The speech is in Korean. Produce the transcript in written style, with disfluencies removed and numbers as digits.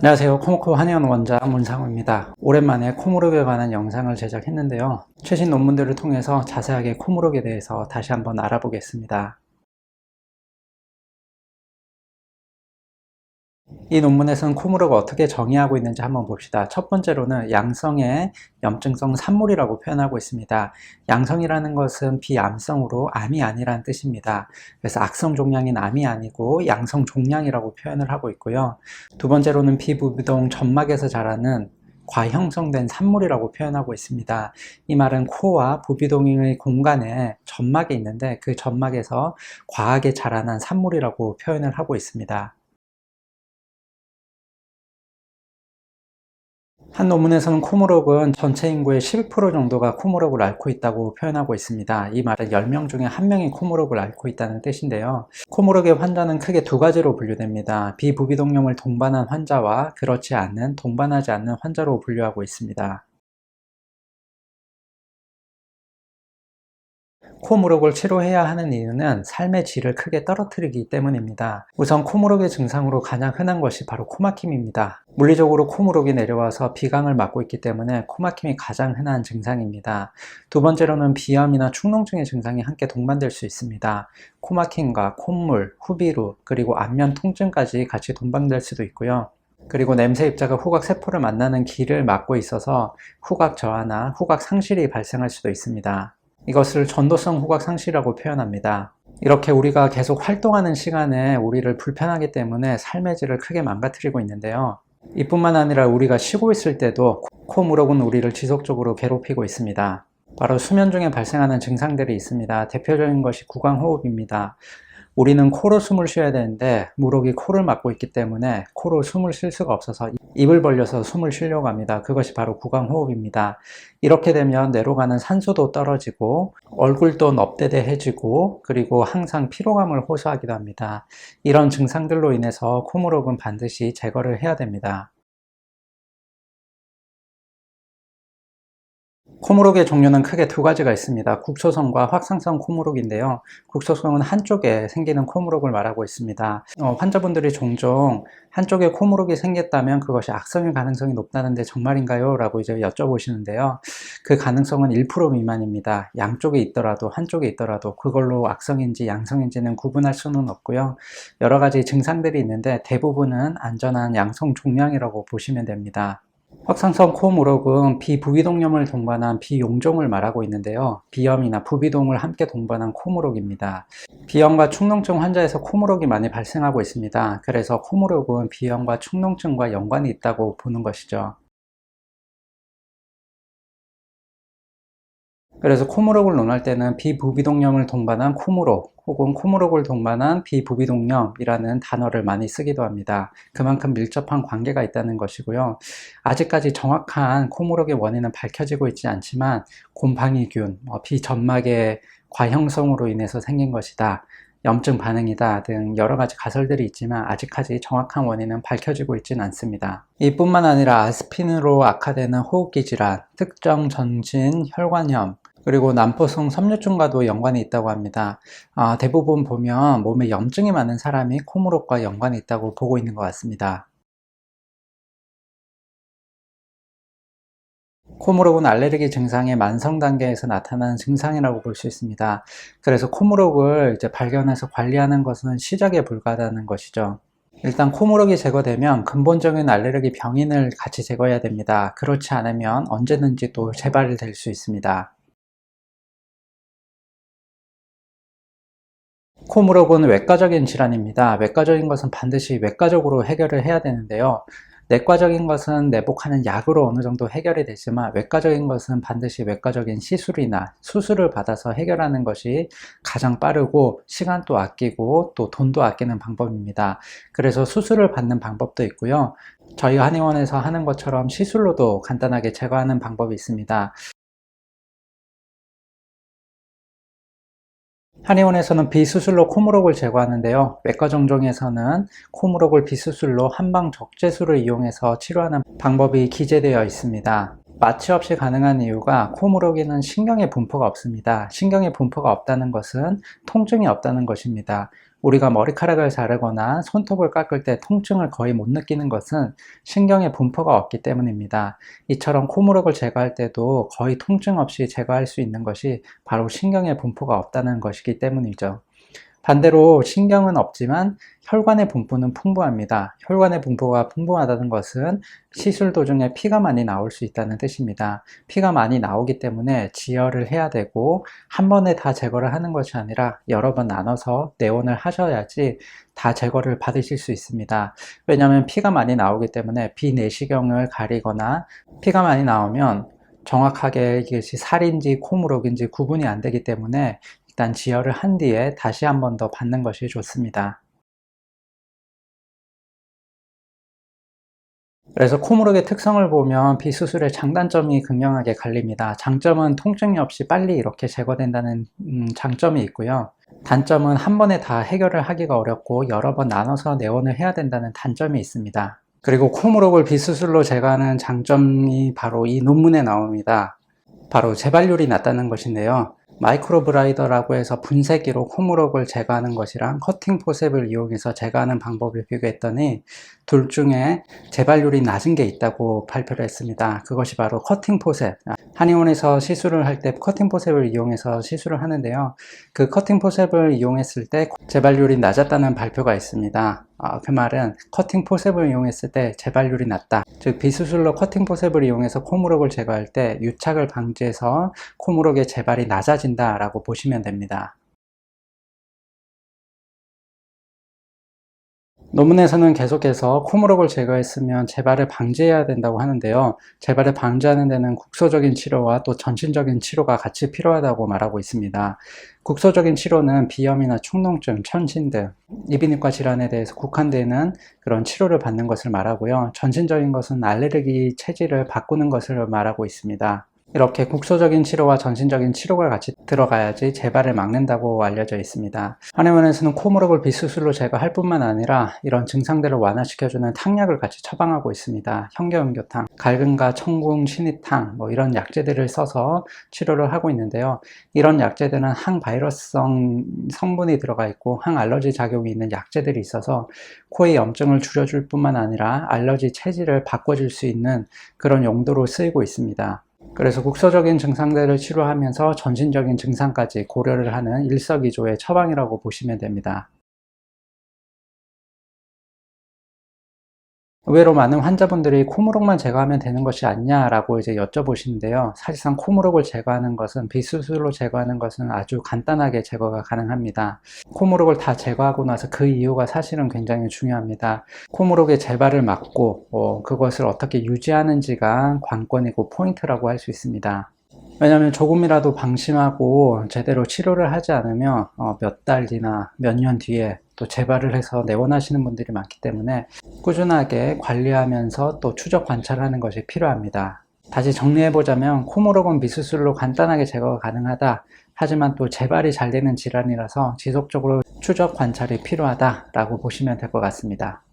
안녕하세요. 코모코 한의원 원장 문상우입니다. 오랜만에 코무룩에 관한 영상을 제작했는데요. 최신 논문들을 통해서 자세하게 코무룩에 대해서 다시 한번 알아보겠습니다. 이 논문에서는 코무룩을 어떻게 정의하고 있는지 한번 봅시다. 첫 번째로는 양성의 염증성 산물이라고 표현하고 있습니다. 양성이라는 것은 비암성으로 암이 아니라는 뜻입니다. 그래서 악성 종양인 암이 아니고 양성 종양이라고 표현을 하고 있고요. 두 번째로는 비부비동 점막에서 자라는 과형성된 산물이라고 표현하고 있습니다. 이 말은 코와 부비동의 공간에 점막이 있는데 그 점막에서 과하게 자라난 산물이라고 표현을 하고 있습니다. 한 논문에서는 코모록은 전체 인구의 12% 정도가 코모록을 앓고 있다고 표현하고 있습니다. 이 말은 10명 중에 1명이 코모록을 앓고 있다는 뜻인데요. 코모록의 환자는 크게 두 가지로 분류됩니다. 비부비동염을 동반한 환자와 그렇지 않은 동반하지 않는 환자로 분류하고 있습니다. 코무룩을 치료해야 하는 이유는 삶의 질을 크게 떨어뜨리기 때문입니다. 우선 코무룩의 증상으로 가장 흔한 것이 바로 코막힘입니다. 물리적으로 코무룩이 내려와서 비강을 막고 있기 때문에 코막힘이 가장 흔한 증상입니다. 두 번째로는 비염이나 축농증의 증상이 함께 동반될 수 있습니다. 코막힘과 콧물, 후비루, 그리고 안면 통증까지 같이 동반될 수도 있고요. 그리고 냄새 입자가 후각 세포를 만나는 길을 막고 있어서 후각 저하나 후각 상실이 발생할 수도 있습니다. 이것을 전도성 후각 상실이라고 표현합니다. 이렇게 우리가 계속 활동하는 시간에 우리를 불편하기 때문에 삶의 질을 크게 망가뜨리고 있는데요. 이뿐만 아니라 우리가 쉬고 있을 때도 코무록은 우리를 지속적으로 괴롭히고 있습니다. 바로 수면 중에 발생하는 증상들이 있습니다. 대표적인 것이 구강호흡입니다. 우리는 코로 숨을 쉬어야 되는데 무록이 코를 막고 있기 때문에 코로 숨을 쉴 수가 없어서 입을 벌려서 숨을 쉬려고 합니다. 그것이 바로 구강호흡입니다. 이렇게 되면 뇌로 가는 산소도 떨어지고 얼굴도 넙대대해지고 그리고 항상 피로감을 호소하기도 합니다. 이런 증상들로 인해서 코무록은 반드시 제거를 해야 됩니다. 코무룩의 종류는 크게 두 가지가 있습니다. 국소성과 확산성 코무룩인데요. 국소성은 한쪽에 생기는 코무룩을 말하고 있습니다. 환자분들이 종종 한쪽에 코무룩이 생겼다면 그것이 악성일 가능성이 높다는데 정말인가요? 라고 이제 여쭤보시는데요. 그 가능성은 1% 미만입니다. 양쪽에 있더라도 한쪽에 있더라도 그걸로 악성인지 양성인지는 구분할 수는 없고요. 여러 가지 증상들이 있는데 대부분은 안전한 양성 종양이라고 보시면 됩니다. 확산성 코무록은 비부비동염을 동반한 비용종을 말하고 있는데요. 비염이나 부비동을 함께 동반한 코무록입니다. 비염과 축농증 환자에서 코무록이 많이 발생하고 있습니다. 그래서 코무록은 비염과 축농증과 연관이 있다고 보는 것이죠. 그래서 코무록을 논할 때는 비부비동염을 동반한 코무록 혹은 코무록을 동반한 비부비동염이라는 단어를 많이 쓰기도 합니다. 그만큼 밀접한 관계가 있다는 것이고요. 아직까지 정확한 코무록의 원인은 밝혀지고 있지 않지만 곰팡이균, 비점막의 과형성으로 인해서 생긴 것이다, 염증 반응이다 등 여러 가지 가설들이 있지만 아직까지 정확한 원인은 밝혀지고 있지는 않습니다. 이뿐만 아니라 아스피린으로 악화되는 호흡기 질환, 특정 전진 혈관염, 그리고 난포성 섬유증과도 연관이 있다고 합니다. 대부분 보면 몸에 염증이 많은 사람이 코무록과 연관이 있다고 보고 있는 것 같습니다. 코무록은 알레르기 증상의 만성 단계에서 나타나는 증상이라고 볼 수 있습니다. 그래서 코무록을 이제 발견해서 관리하는 것은 시작에 불과하다는 것이죠. 일단 코무록이 제거되면 근본적인 알레르기 병인을 같이 제거해야 됩니다. 그렇지 않으면 언제든지 또 재발될 수 있습니다. 코무록은 외과적인 질환입니다. 외과적인 것은 반드시 외과적으로 해결을 해야 되는데요. 내과적인 것은 내복하는 약으로 어느 정도 해결이 되지만 외과적인 것은 반드시 외과적인 시술이나 수술을 받아서 해결하는 것이 가장 빠르고 시간도 아끼고 또 돈도 아끼는 방법입니다. 그래서 수술을 받는 방법도 있고요. 저희가 한의원에서 하는 것처럼 시술로도 간단하게 제거하는 방법이 있습니다. 한의원에서는 비수술로 코무록을 제거하는데요. 외과 정종에서는 코무록을 비수술로 한방 적재수를 이용해서 치료하는 방법이 기재되어 있습니다. 마취 없이 가능한 이유가 코무록에는 신경의 분포가 없습니다. 신경의 분포가 없다는 것은 통증이 없다는 것입니다. 우리가 머리카락을 자르거나 손톱을 깎을 때 통증을 거의 못 느끼는 것은 신경의 분포가 없기 때문입니다. 이처럼 코무록을 제거할 때도 거의 통증 없이 제거할 수 있는 것이 바로 신경의 분포가 없다는 것이기 때문이죠. 반대로 신경은 없지만 혈관의 분포는 풍부합니다. 혈관의 분포가 풍부하다는 것은 시술 도중에 피가 많이 나올 수 있다는 뜻입니다. 피가 많이 나오기 때문에 지혈을 해야 되고 한 번에 다 제거를 하는 것이 아니라 여러 번 나눠서 내원을 하셔야지 다 제거를 받으실 수 있습니다. 왜냐하면 피가 많이 나오기 때문에 비내시경을 가리거나 피가 많이 나오면 정확하게 이것이 살인지 코무록인지 구분이 안 되기 때문에 일단 지혈을 한 뒤에 다시 한 번 더 받는 것이 좋습니다. 그래서 코무록의 특성을 보면 비수술의 장단점이 극명하게 갈립니다. 장점은 통증이 없이 빨리 이렇게 제거된다는 장점이 있고요. 단점은 한 번에 다 해결을 하기가 어렵고 여러 번 나눠서 내원을 해야 된다는 단점이 있습니다. 그리고 코무록을 비수술로 제거하는 장점이 바로 이 논문에 나옵니다. 바로 재발률이 낮다는 것인데요. 마이크로브라이더라고 해서 분쇄기로 코무록을 제거하는 것이랑 커팅 포셉을 이용해서 제거하는 방법을 비교했더니 둘 중에 재발률이 낮은 게 있다고 발표를 했습니다. 그것이 바로 커팅 포셉. 한의원에서 시술을 할 때 커팅 포셉을 이용해서 시술을 하는데요. 그 커팅 포셉을 이용했을 때 재발률이 낮았다는 발표가 있습니다. 그 말은 커팅 포셉을 이용했을 때 재발률이 낮다. 즉 비수술로 커팅 포셉을 이용해서 코무록을 제거할 때 유착을 방지해서 코무록의 재발이 낮아진다 라고 보시면 됩니다. 논문에서는 계속해서 코무록을 제거했으면 재발을 방지해야 된다고 하는데요. 재발을 방지하는 데는 국소적인 치료와 또 전신적인 치료가 같이 필요하다고 말하고 있습니다. 국소적인 치료는 비염이나 축농증, 천신 등 이비인후과 질환에 대해서 국한되는 그런 치료를 받는 것을 말하고요. 전신적인 것은 알레르기 체질을 바꾸는 것을 말하고 있습니다. 이렇게 국소적인 치료와 전신적인 치료가 같이 들어가야지 재발을 막는다고 알려져 있습니다. 한의원에서는 코무록을 비수술로 제거할 뿐만 아니라 이런 증상들을 완화시켜주는 탕약을 같이 처방하고 있습니다. 현겨음교탕, 갈근과 청궁, 신이탕 이런 약재들을 써서 치료를 하고 있는데요. 이런 약재들은 항바이러스성 성분이 들어가 있고 항알러지 작용이 있는 약재들이 있어서 코의 염증을 줄여줄 뿐만 아니라 알러지 체질을 바꿔줄 수 있는 그런 용도로 쓰이고 있습니다. 그래서 국소적인 증상들을 치료하면서 전신적인 증상까지 고려를 하는 일석이조의 처방이라고 보시면 됩니다. 의외로 많은 환자분들이 코무록만 제거하면 되는 것이 아니냐라고 이제 여쭤보시는데요. 사실상 코무록을 제거하는 것은 비수술로 제거하는 것은 아주 간단하게 제거가 가능합니다. 코무록을 다 제거하고 나서 그 이유가 사실은 굉장히 중요합니다. 코무록의 재발을 막고 그것을 어떻게 유지하는지가 관건이고 포인트라고 할 수 있습니다. 왜냐하면 조금이라도 방심하고 제대로 치료를 하지 않으면 몇 달이나 몇 년 뒤에 또 재발을 해서 내원하시는 분들이 많기 때문에 꾸준하게 관리하면서 또 추적 관찰하는 것이 필요합니다. 다시 정리해보자면 코무록은 비수술로 간단하게 제거가 가능하다. 하지만 또 재발이 잘 되는 질환이라서 지속적으로 추적 관찰이 필요하다라고 보시면 될 것 같습니다.